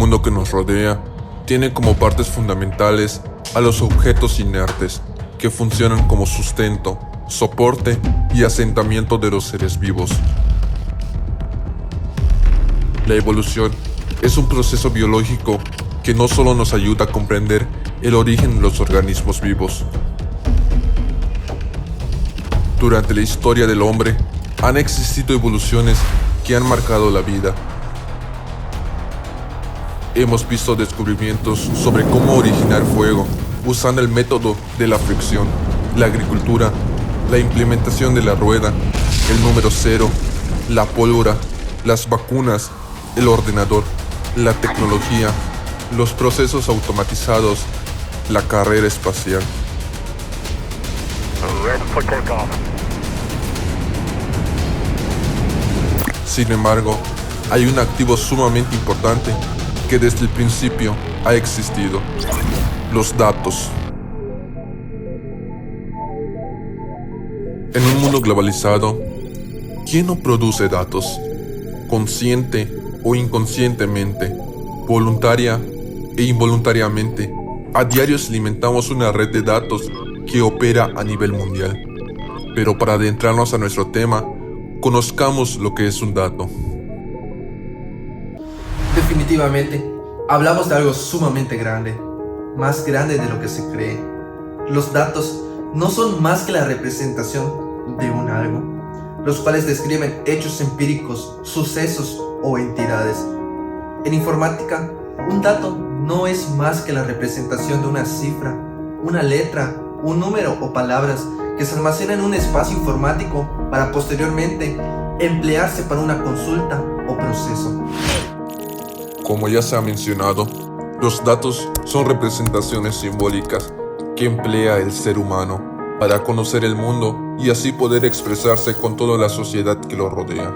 mundo que nos rodea tiene como partes fundamentales a los objetos inertes que funcionan como sustento, soporte y asentamiento de los seres vivos. La evolución es un proceso biológico que no solo nos ayuda a comprender el origen de los organismos vivos. Durante la historia del hombre han existido evoluciones que han marcado la vida. Hemos visto descubrimientos sobre cómo originar fuego usando el método de la fricción, la agricultura, la implementación de la rueda, el número cero, la pólvora, las vacunas, el ordenador, la tecnología, los procesos automatizados, la carrera espacial. Sin embargo, hay un activo sumamente importante que desde el principio ha existido: los datos. En un mundo globalizado, ¿quién no produce datos? Consciente o inconscientemente, voluntaria e involuntariamente, a diario alimentamos una red de datos que opera a nivel mundial. Pero para adentrarnos a nuestro tema, conozcamos lo que es un dato. Definitivamente, hablamos de algo sumamente grande, más grande de lo que se cree. Los datos no son más que la representación de un algo, los cuales describen hechos empíricos, sucesos o entidades. En informática, un dato no es más que la representación de una cifra, una letra, un número o palabras que se almacenan en un espacio informático para posteriormente emplearse para una consulta o proceso. Como ya se ha mencionado, los datos son representaciones simbólicas que emplea el ser humano para conocer el mundo y así poder expresarse con toda la sociedad que lo rodea.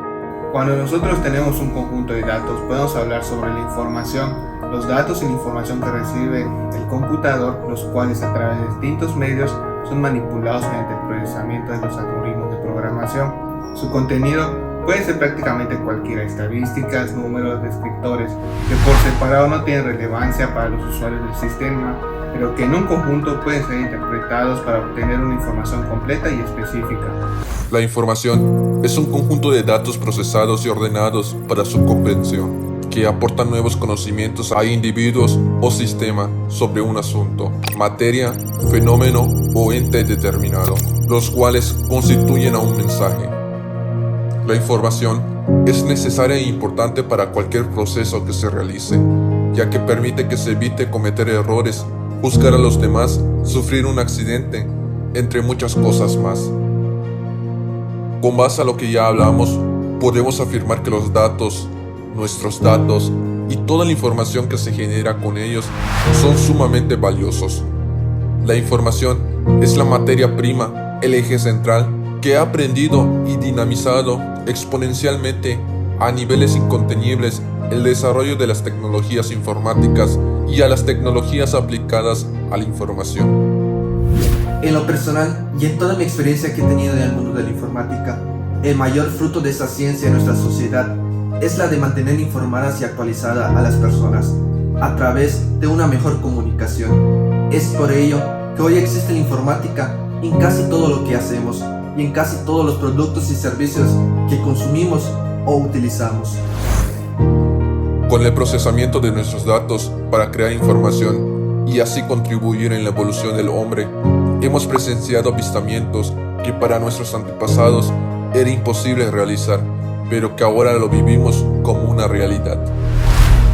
Cuando nosotros tenemos un conjunto de datos, podemos hablar sobre la información, los datos y la información que recibe el computador, los cuales a través de distintos medios son manipulados mediante el procesamiento de los algoritmos de programación. Su contenido puede ser prácticamente cualquiera: estadísticas, números, descriptores, que por separado no tienen relevancia para los usuarios del sistema, pero que en un conjunto pueden ser interpretados para obtener una información completa y específica. La información es un conjunto de datos procesados y ordenados para su comprensión, que aportan nuevos conocimientos a individuos o sistema sobre un asunto, materia, fenómeno o ente determinado, los cuales constituyen a un mensaje. La información es necesaria e importante para cualquier proceso que se realice, ya que permite que se evite cometer errores, juzgar a los demás, sufrir un accidente, entre muchas cosas más. Con base a lo que ya hablamos, podemos afirmar que los datos, nuestros datos y toda la información que se genera con ellos son sumamente valiosos. La información es la materia prima, el eje central, que ha aprendido y dinamizado exponencialmente a niveles incontenibles el desarrollo de las tecnologías informáticas y a las tecnologías aplicadas a la información. En lo personal y en toda mi experiencia que he tenido en el mundo de la informática, el mayor fruto de esta ciencia en nuestra sociedad es la de mantener informadas y actualizadas a las personas a través de una mejor comunicación. Es por ello que hoy existe la informática en casi todo lo que hacemos y en casi todos los productos y servicios que consumimos o utilizamos. Con el procesamiento de nuestros datos para crear información y así contribuir en la evolución del hombre, hemos presenciado avistamientos que para nuestros antepasados era imposible realizar, pero que ahora lo vivimos como una realidad.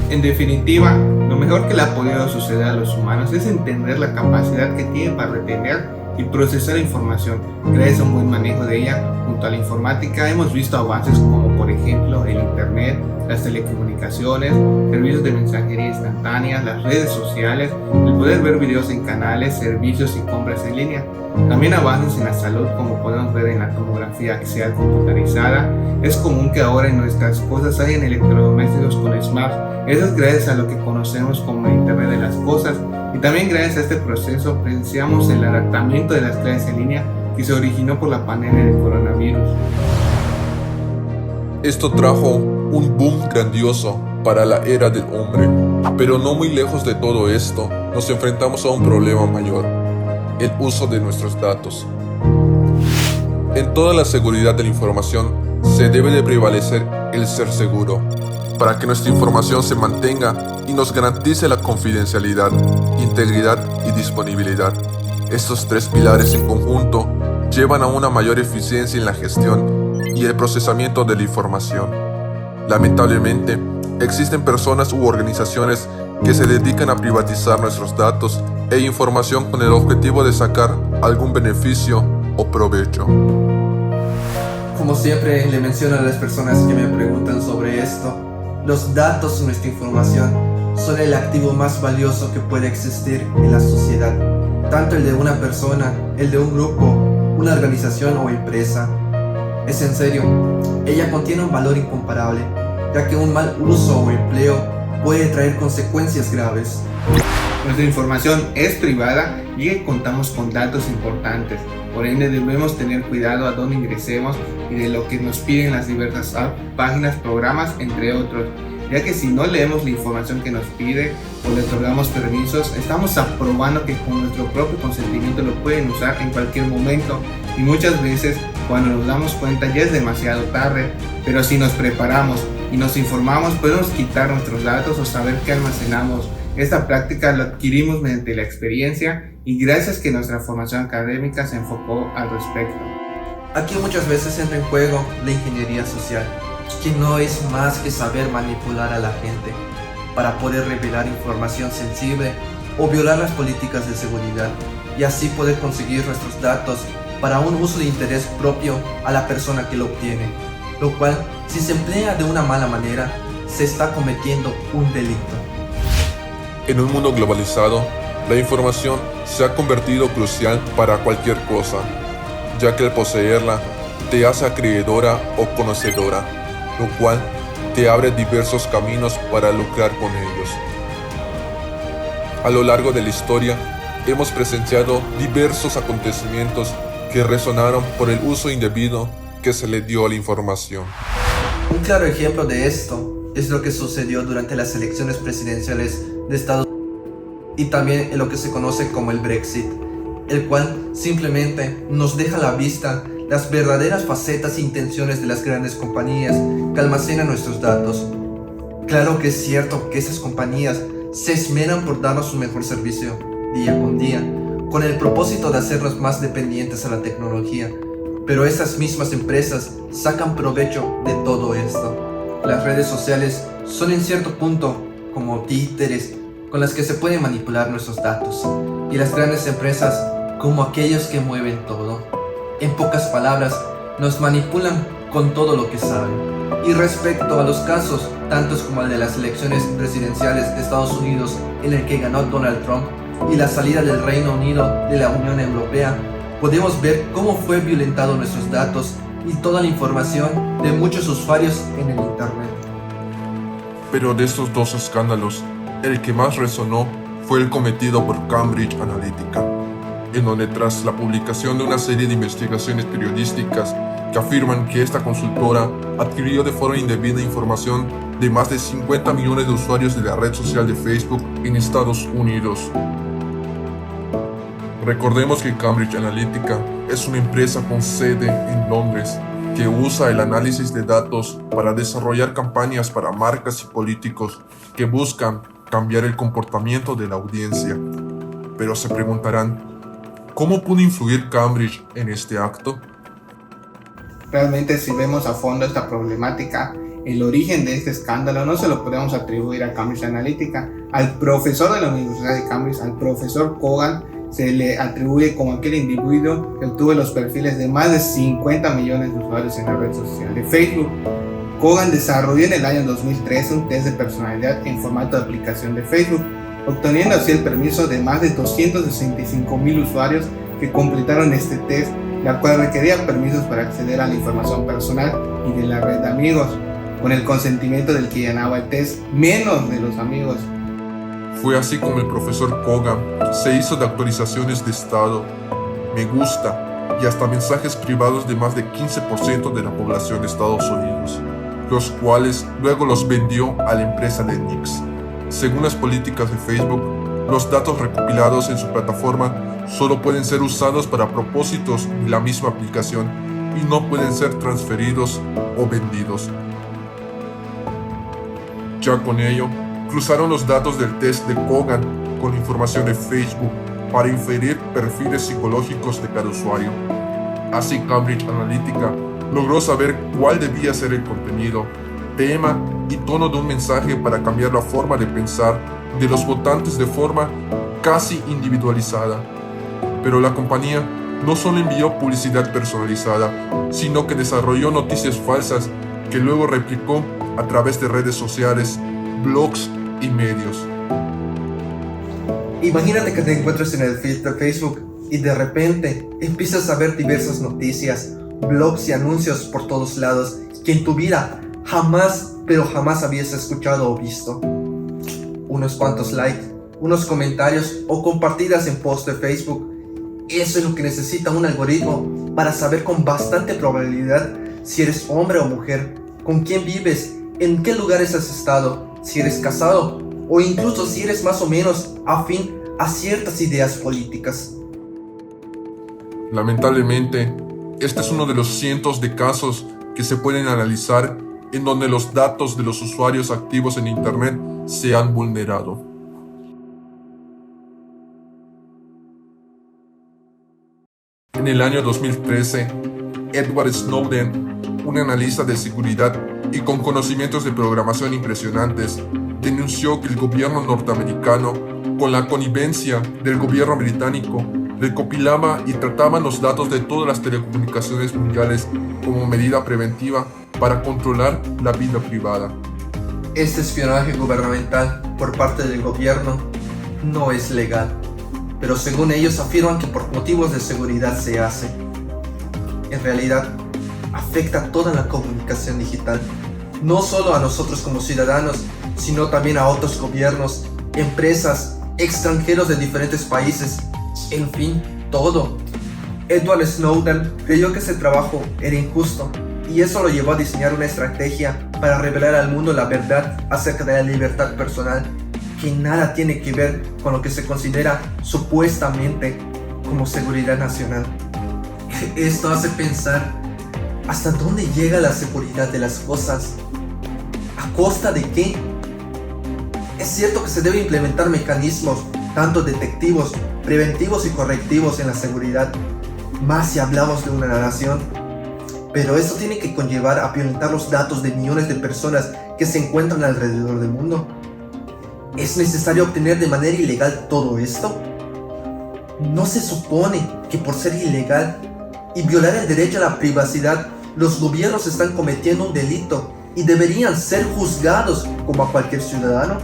En definitiva, lo mejor que le ha podido suceder a los humanos es entender la capacidad que tienen para retener y procesar la información. Gracias a un buen manejo de ella, junto a la informática, hemos visto avances como por ejemplo el internet, las telecomunicaciones, servicios de mensajería instantánea, las redes sociales, el poder ver videos en canales, servicios y compras en línea. También avances en la salud, como podemos ver en la tomografía axial computarizada. Es común que ahora en nuestras cosas hayan electrodomésticos con smart. Eso es gracias a lo que conocemos como el Internet de las Cosas. Y también gracias a este proceso presenciamos el adaptamiento de las clases en línea que se originó por la pandemia del coronavirus. Esto trajo un boom grandioso para la era del hombre. Pero no muy lejos de todo esto, nos enfrentamos a un problema mayor: el uso de nuestros datos. En toda la seguridad de la información se debe de prevalecer el ser seguro, para que nuestra información se mantenga y nos garantice la confidencialidad, integridad y disponibilidad. Estos tres pilares en conjunto llevan a una mayor eficiencia en la gestión y el procesamiento de la información. Lamentablemente, existen personas u organizaciones que se dedican a privatizar nuestros datos e información con el objetivo de sacar algún beneficio o provecho. Como siempre le menciono a las personas que me preguntan sobre esto, los datos y nuestra información son el activo más valioso que puede existir en la sociedad. Tanto el de una persona, el de un grupo, una organización o empresa. Es en serio, ella contiene un valor incomparable, ya que un mal uso o empleo puede traer consecuencias graves. Nuestra información es privada y contamos con datos importantes. Por ende debemos tener cuidado a dónde ingresemos y de lo que nos piden las diversas páginas, programas, entre otros, ya que si no leemos la información que nos pide o le otorgamos permisos, estamos aprobando que con nuestro propio consentimiento lo pueden usar en cualquier momento, y muchas veces cuando nos damos cuenta ya es demasiado tarde. Pero si nos preparamos y nos informamos, podemos quitar nuestros datos o saber qué almacenamos. Esta práctica la adquirimos mediante la experiencia y gracias que nuestra formación académica se enfocó al respecto. Aquí muchas veces entra en juego la ingeniería social, que no es más que saber manipular a la gente para poder revelar información sensible o violar las políticas de seguridad, y así poder conseguir nuestros datos para un uso de interés propio a la persona que lo obtiene, lo cual, si se emplea de una mala manera, se está cometiendo un delito. En un mundo globalizado, la información se ha convertido crucial para cualquier cosa, ya que al poseerla te hace acreedora o conocedora, lo cual te abre diversos caminos para lucrar con ellos. A lo largo de la historia, hemos presenciado diversos acontecimientos que resonaron por el uso indebido que se le dio a la información. Un claro ejemplo de esto es lo que sucedió durante las elecciones presidenciales de Estados Unidos y también en lo que se conoce como el Brexit, el cual simplemente nos deja a la vista las verdaderas facetas e intenciones de las grandes compañías que almacenan nuestros datos. Claro que es cierto que esas compañías se esmeran por darnos un mejor servicio día con día, con el propósito de hacernos más dependientes a la tecnología, pero esas mismas empresas sacan provecho de todo esto. Las redes sociales son en cierto punto como títeres con las que se pueden manipular nuestros datos, y las grandes empresas como aquellos que mueven todo. En pocas palabras, nos manipulan con todo lo que saben. Y respecto a los casos, tantos como el de las elecciones presidenciales de Estados Unidos en el que ganó Donald Trump y la salida del Reino Unido de la Unión Europea, podemos ver cómo fue violentado nuestros datos y toda la información de muchos usuarios en el Internet. Pero de estos dos escándalos, el que más resonó fue el cometido por Cambridge Analytica, en donde tras la publicación de una serie de investigaciones periodísticas que afirman que esta consultora adquirió de forma indebida información de más de 50 millones de usuarios de la red social de Facebook en Estados Unidos. Recordemos que Cambridge Analytica es una empresa con sede en Londres que usa el análisis de datos para desarrollar campañas para marcas y políticos que buscan cambiar el comportamiento de la audiencia. Pero se preguntarán, ¿cómo pudo influir Cambridge en este acto? Realmente, si vemos a fondo esta problemática, el origen de este escándalo no se lo podemos atribuir a Cambridge Analytica. Al profesor de la Universidad de Cambridge, al profesor Kogan, se le atribuye como aquel individuo que obtuvo los perfiles de más de 50 millones de usuarios en la red social de Facebook. Kogan desarrolló en el año 2013 un test de personalidad en formato de aplicación de Facebook, obteniendo así el permiso de más de 265,000 usuarios que completaron este test, la cual requería permisos para acceder a la información personal y de la red de amigos, con el consentimiento del que llenaba el test, menos de los amigos. Fue así como el profesor Kogan se hizo de actualizaciones de estado, me gusta y hasta mensajes privados de más de 15% de la población de Estados Unidos. los cuales luego los vendió a la empresa de Nix. Según las políticas de Facebook, los datos recopilados en su plataforma solo pueden ser usados para propósitos de la misma aplicación y no pueden ser transferidos o vendidos. Ya con ello, cruzaron los datos del test de Kogan con información de Facebook para inferir perfiles psicológicos de cada usuario. Así Cambridge Analytica logró saber cuál debía ser el contenido, tema y tono de un mensaje para cambiar la forma de pensar de los votantes de forma casi individualizada. Pero la compañía no solo envió publicidad personalizada, sino que desarrolló noticias falsas que luego replicó a través de redes sociales, blogs y medios. Imagínate que te encuentres en el feed de Facebook y de repente empiezas a ver diversas noticias, blogs y anuncios por todos lados que en tu vida jamás, pero jamás habías escuchado o visto. Unos cuantos likes, unos comentarios o compartidas en post de Facebook. Eso es lo que necesita un algoritmo para saber con bastante probabilidad si eres hombre o mujer, con quién vives, en qué lugares has estado, si eres casado o incluso si eres más o menos afín a ciertas ideas políticas. Lamentablemente, este es uno de los cientos de casos que se pueden analizar en donde los datos de los usuarios activos en Internet se han vulnerado. En el año 2013, Edward Snowden, un analista de seguridad y con conocimientos de programación impresionantes, denunció que el gobierno norteamericano, con la connivencia del gobierno británico, recopilaba y trataba los datos de todas las telecomunicaciones mundiales como medida preventiva para controlar la vida privada. Este espionaje gubernamental por parte del gobierno no es legal, pero según ellos afirman que por motivos de seguridad se hace. En realidad, afecta a toda la comunicación digital, no solo a nosotros como ciudadanos, sino también a otros gobiernos, empresas, extranjeros de diferentes países, en fin, todo. Edward Snowden creyó que ese trabajo era injusto y eso lo llevó a diseñar una estrategia para revelar al mundo la verdad acerca de la libertad personal, que nada tiene que ver con lo que se considera supuestamente como seguridad nacional. Esto hace pensar hasta dónde llega la seguridad de las cosas. ¿A costa de qué? Es cierto que se debe implementar mecanismos, tanto detectivos, preventivos y correctivos en la seguridad, más si hablamos de una nación. Pero eso tiene que conllevar a violentar los datos de millones de personas que se encuentran alrededor del mundo. ¿Es necesario obtener de manera ilegal todo esto? ¿No se supone que por ser ilegal y violar el derecho a la privacidad, los gobiernos están cometiendo un delito y deberían ser juzgados como a cualquier ciudadano?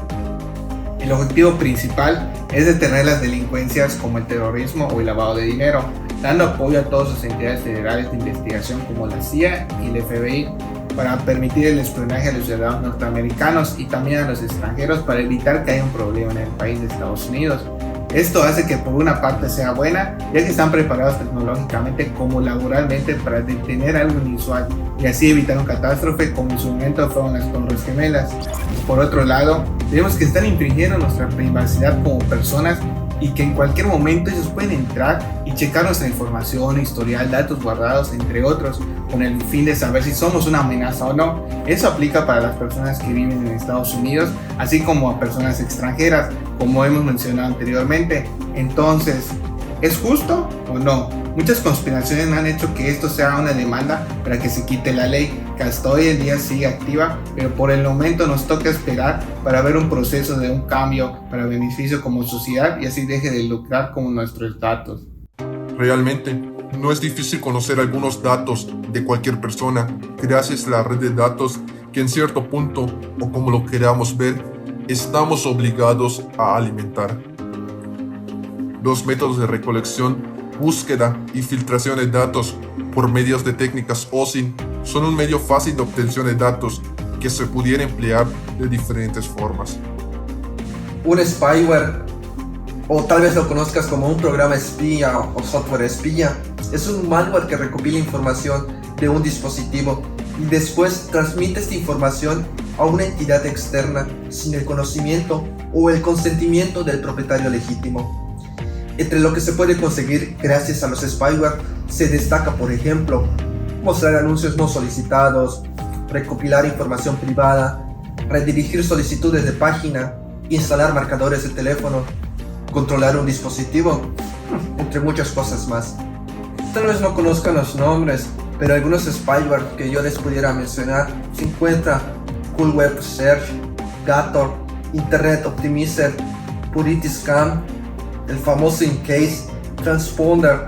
El objetivo principal es detener las delincuencias como el terrorismo o el lavado de dinero, dando apoyo a todas las entidades federales de investigación como la CIA y el FBI, para permitir el espionaje a los ciudadanos norteamericanos y también a los extranjeros para evitar que haya un problema en el país de Estados Unidos. Esto hace que por una parte sea buena, ya que están preparados tecnológicamente como laboralmente para detener algo inusual y así evitar una catástrofe como en su momento fueron las Torres Gemelas. Por otro lado, vemos que están infringiendo nuestra privacidad como personas y que en cualquier momento ellos pueden entrar y checar nuestra información, historial, datos guardados, entre otros, con el fin de saber si somos una amenaza o no. Eso aplica para las personas que viven en Estados Unidos, así como a personas extranjeras, como hemos mencionado anteriormente. Entonces, ¿es justo o no? Muchas conspiraciones han hecho que esto sea una demanda para que se quite la ley, que hasta hoy en día sigue activa, pero por el momento nos toca esperar para ver un proceso de un cambio para beneficio como sociedad y así deje de lucrar con nuestros datos. Realmente, no es difícil conocer algunos datos de cualquier persona gracias a la red de datos que en cierto punto, o como lo queramos ver, estamos obligados a alimentar. Los métodos de recolección, búsqueda y filtración de datos por medios de técnicas OSINT son un medio fácil de obtención de datos que se pudiera emplear de diferentes formas. Un spyware, o tal vez lo conozcas como un programa espía o software espía, es un malware que recopila información de un dispositivo y después transmite esta información a una entidad externa sin el conocimiento o el consentimiento del propietario legítimo. Entre lo que se puede conseguir gracias a los spyware se destaca, por ejemplo, mostrar anuncios no solicitados, recopilar información privada, redirigir solicitudes de página, instalar marcadores de teléfono, controlar un dispositivo, entre muchas cosas más. Tal vez no conozcan los nombres, pero algunos spyware que yo les pudiera mencionar se encuentran Cool Web Search, Gator, Internet Optimizer, Purity Scan, el famoso Incase, Transponder,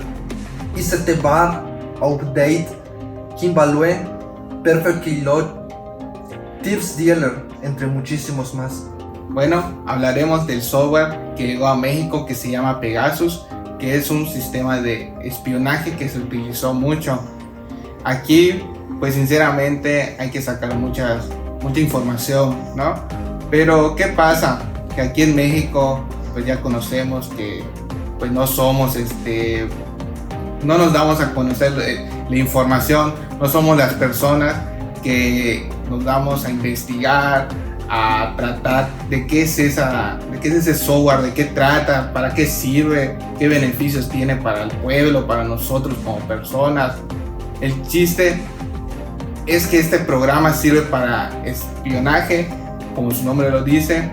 ICT Bar, Update, Kimbalue, Perfect Keylog, Tips Dealer, entre muchísimos más. Bueno, hablaremos del software que llegó a México que se llama Pegasus, que es un sistema de espionaje que se utilizó mucho. Aquí, pues sinceramente hay que sacar mucha información, ¿no? Pero ¿qué pasa? Que aquí en México, pues ya conocemos que pues no somos, no nos damos a conocer la información, no somos las personas que nos damos a investigar, a tratar de qué es ese software, de qué trata, para qué sirve, qué beneficios tiene para el pueblo, para nosotros como personas. El chiste es que este programa sirve para espionaje, como su nombre lo dice,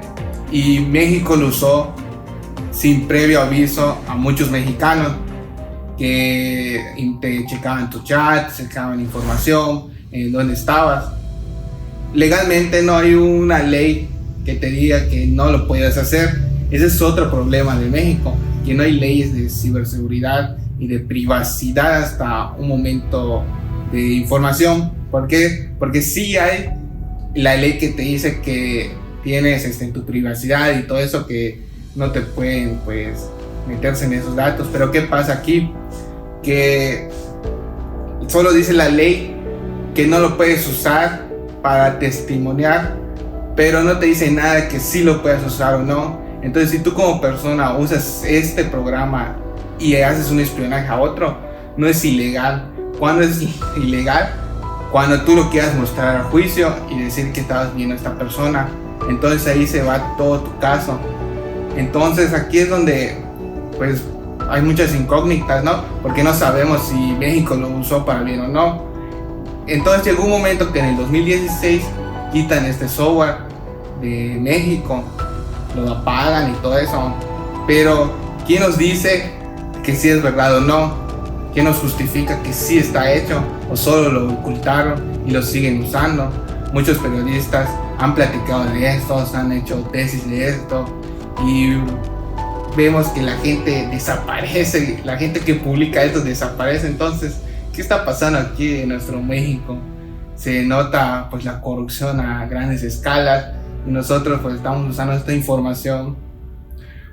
y México lo usó sin previo aviso a muchos mexicanos que te checaban tu chat, checaban información, en dónde estabas. Legalmente no hay una ley que te diga que no lo puedes hacer. Ese es otro problema de México, que no hay leyes de ciberseguridad y de privacidad hasta un momento de información. ¿Por qué? Porque sí hay la ley que te dice que tienes en tu privacidad y todo eso, que no te pueden pues meterse en esos datos. Pero ¿qué pasa aquí? Que solo dice la ley que no lo puedes usar para testimoniar, pero no te dice nada que sí lo puedes usar o no. Entonces, si tú como persona usas este programa y haces un espionaje a otro, no es ilegal. ¿Cuándo es ilegal? Cuando tú lo quieras mostrar a juicio y decir que estabas viendo a esta persona. Entonces ahí se va todo tu caso. Entonces aquí es donde pues hay muchas incógnitas, ¿no? Porque no sabemos si México lo usó para bien o no. Entonces llegó un momento que en el 2016 quitan este software de México, lo apagan y todo eso. Pero ¿quién nos dice que sí es verdad o no? ¿Quién nos justifica que sí está hecho o solo lo ocultaron y lo siguen usando? Muchos periodistas han platicado de esto, han hecho tesis de esto y vemos que la gente desaparece, la gente que publica esto desaparece. Entonces, ¿qué está pasando aquí en nuestro México? Se nota pues la corrupción a grandes escalas y nosotros pues estamos usando esta información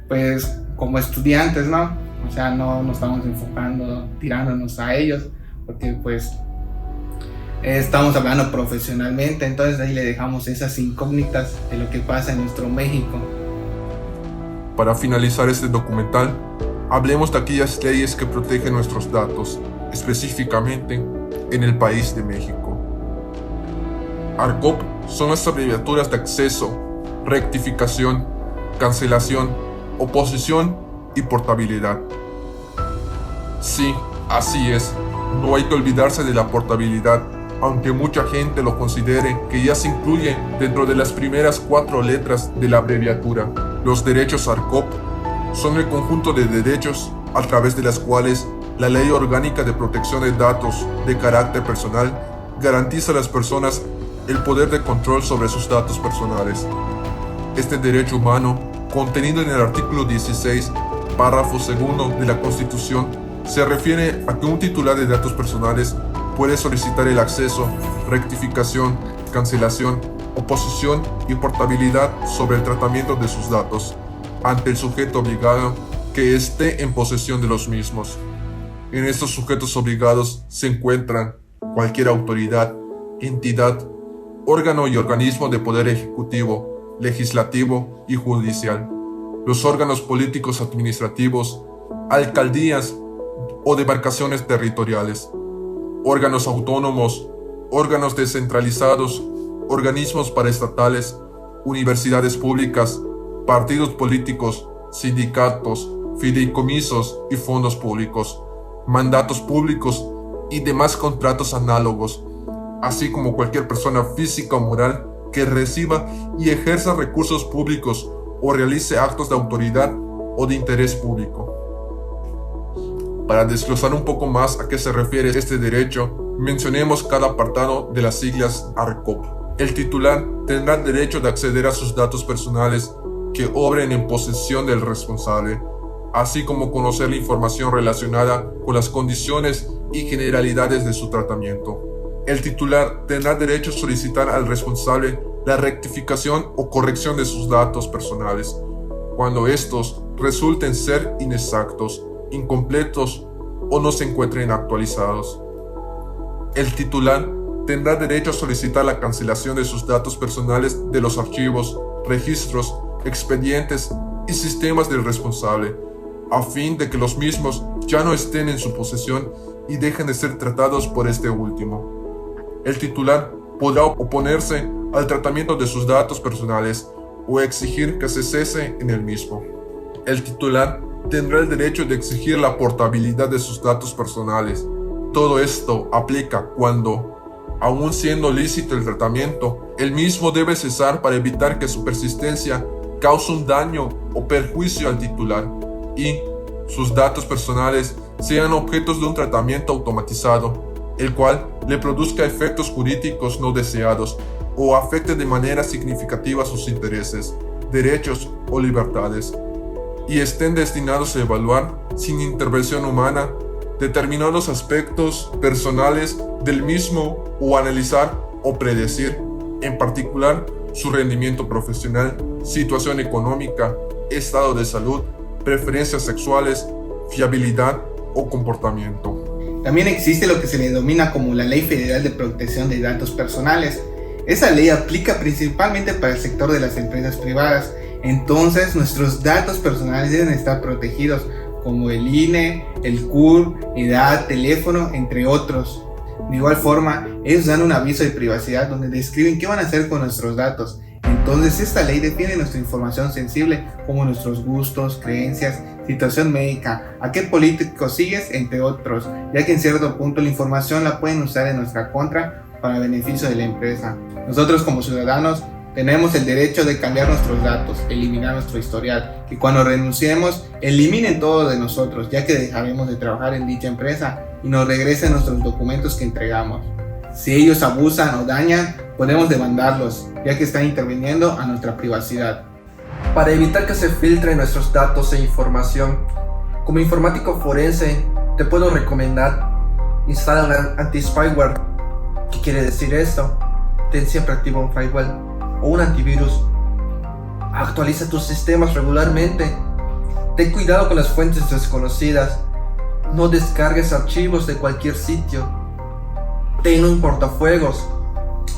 pues como estudiantes, ¿no? O sea, no nos estamos enfocando, tirándonos a ellos, porque pues estamos hablando profesionalmente. Entonces ahí le dejamos esas incógnitas de lo que pasa en nuestro México. Para finalizar este documental, hablemos de aquellas leyes que protegen nuestros datos, específicamente en el país de México. ARCOP son las abreviaturas de acceso, rectificación, cancelación, oposición y portabilidad. Sí, así es, no hay que olvidarse de la portabilidad, aunque mucha gente lo considere que ya se incluye dentro de las primeras 4 letras de la abreviatura. Los derechos ARCOP son el conjunto de derechos a través de las cuales la Ley Orgánica de Protección de Datos de carácter personal garantiza a las personas el poder de control sobre sus datos personales. Este derecho humano, contenido en el artículo 16, párrafo 2 de la Constitución, se refiere a que un titular de datos personales puede solicitar el acceso, rectificación, cancelación, oposición y portabilidad sobre el tratamiento de sus datos ante el sujeto obligado que esté en posesión de los mismos. En estos sujetos obligados se encuentran cualquier autoridad, entidad, órgano y organismo de poder ejecutivo, legislativo y judicial, los órganos políticos administrativos, alcaldías o demarcaciones territoriales, órganos autónomos órganos descentralizados, organismos paraestatales, universidades públicas, partidos políticos, sindicatos, fideicomisos y fondos públicos, mandatos públicos y demás contratos análogos, así como cualquier persona física o moral que reciba y ejerza recursos públicos o realice actos de autoridad o de interés público. Para desglosar un poco más a qué se refiere este derecho, mencionemos cada apartado de las siglas ARCOP. El titular tendrá derecho de acceder a sus datos personales que obren en posesión del responsable, así como conocer la información relacionada con las condiciones y generalidades de su tratamiento. El titular tendrá derecho a solicitar al responsable la rectificación o corrección de sus datos personales, cuando estos resulten ser inexactos, incompletos o no se encuentren actualizados. El titular tendrá derecho a solicitar la cancelación de sus datos personales de los archivos, registros, expedientes y sistemas del responsable, a fin de que los mismos ya no estén en su posesión y dejen de ser tratados por este último. El titular podrá oponerse al tratamiento de sus datos personales o exigir que se cese en el mismo. El titular tendrá el derecho de exigir la portabilidad de sus datos personales. Todo esto aplica cuando, aun siendo lícito el tratamiento, el mismo debe cesar para evitar que su persistencia cause un daño o perjuicio al titular y sus datos personales sean objetos de un tratamiento automatizado, el cual le produzca efectos jurídicos no deseados o afecte de manera significativa sus intereses, derechos o libertades, y estén destinados a evaluar, sin intervención humana, determinados aspectos personales del mismo o analizar o predecir, en particular, su rendimiento profesional, situación económica, estado de salud, preferencias sexuales, fiabilidad o comportamiento. También existe lo que se le denomina como la Ley Federal de Protección de Datos Personales. Esa ley aplica principalmente para el sector de las empresas privadas. Entonces, nuestros datos personales deben estar protegidos, como el INE, el CUR, edad, teléfono, entre otros. De igual forma, ellos dan un aviso de privacidad donde describen qué van a hacer con nuestros datos. Entonces, esta ley define nuestra información sensible, como nuestros gustos, creencias, situación médica, a qué político sigues, entre otros, ya que en cierto punto la información la pueden usar en nuestra contra para beneficio de la empresa. Nosotros como ciudadanos tenemos el derecho de cambiar nuestros datos, eliminar nuestro historial, que cuando renunciemos eliminen todo de nosotros, ya que dejaremos de trabajar en dicha empresa y nos regresen nuestros documentos que entregamos. Si ellos abusan o dañan, podemos demandarlos, ya que están interviniendo a nuestra privacidad. Para evitar que se filtren nuestros datos e información, como informático forense, te puedo recomendar instalar un anti-spyware. ¿Qué quiere decir esto? Ten siempre activo un firewall o un antivirus. Actualiza tus sistemas regularmente. Ten cuidado con las fuentes desconocidas. No descargues archivos de cualquier sitio. Ten un portafuegos.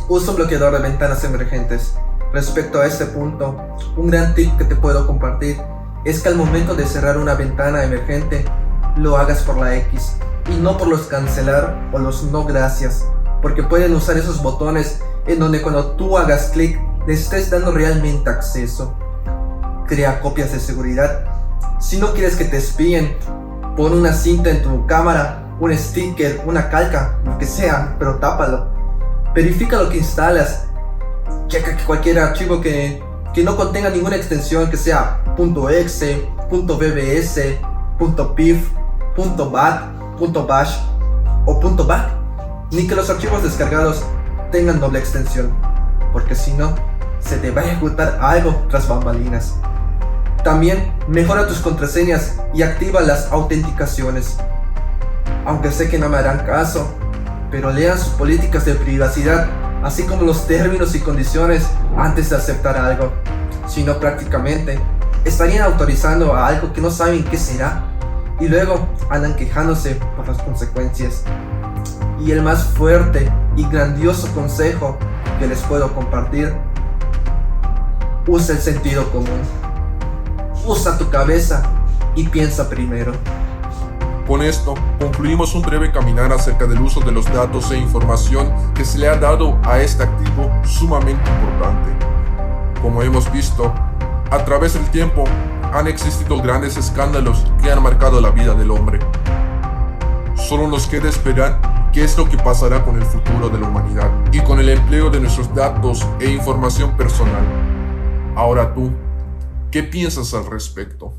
Usa un bloqueador de ventanas emergentes. Respecto a este punto, un gran tip que te puedo compartir es que al momento de cerrar una ventana emergente, lo hagas por la X y no por los cancelar o los no gracias, porque pueden usar esos botones en donde cuando tú hagas clic les estés dando realmente acceso. Crea copias de seguridad. Si no quieres que te espíen, pon una cinta en tu cámara, un sticker, una calca, lo que sea, pero tápalo. Verifica lo que instalas. Checa que cualquier archivo que no contenga ninguna extensión, que sea .exe, .bbs, .pif, .bat, .bash o .back, ni que los archivos descargados tengan doble extensión, porque si no, se te va a ejecutar algo tras bambalinas. También mejora tus contraseñas y activa las autenticaciones. Aunque sé que no me harán caso, pero lean sus políticas de privacidad, así como los términos y condiciones antes de aceptar algo. Si no, prácticamente estarían autorizando a algo que no saben qué será y luego andan quejándose por las consecuencias. Y el más fuerte y grandioso consejo que les puedo compartir: usa el sentido común. Usa tu cabeza y piensa primero. Con esto, concluimos un breve caminar acerca del uso de los datos e información que se le ha dado a este activo sumamente importante. Como hemos visto, a través del tiempo han existido grandes escándalos que han marcado la vida del hombre. Solo nos queda esperar qué es lo que pasará con el futuro de la humanidad y con el empleo de nuestros datos e información personal. Ahora tú, ¿qué piensas al respecto?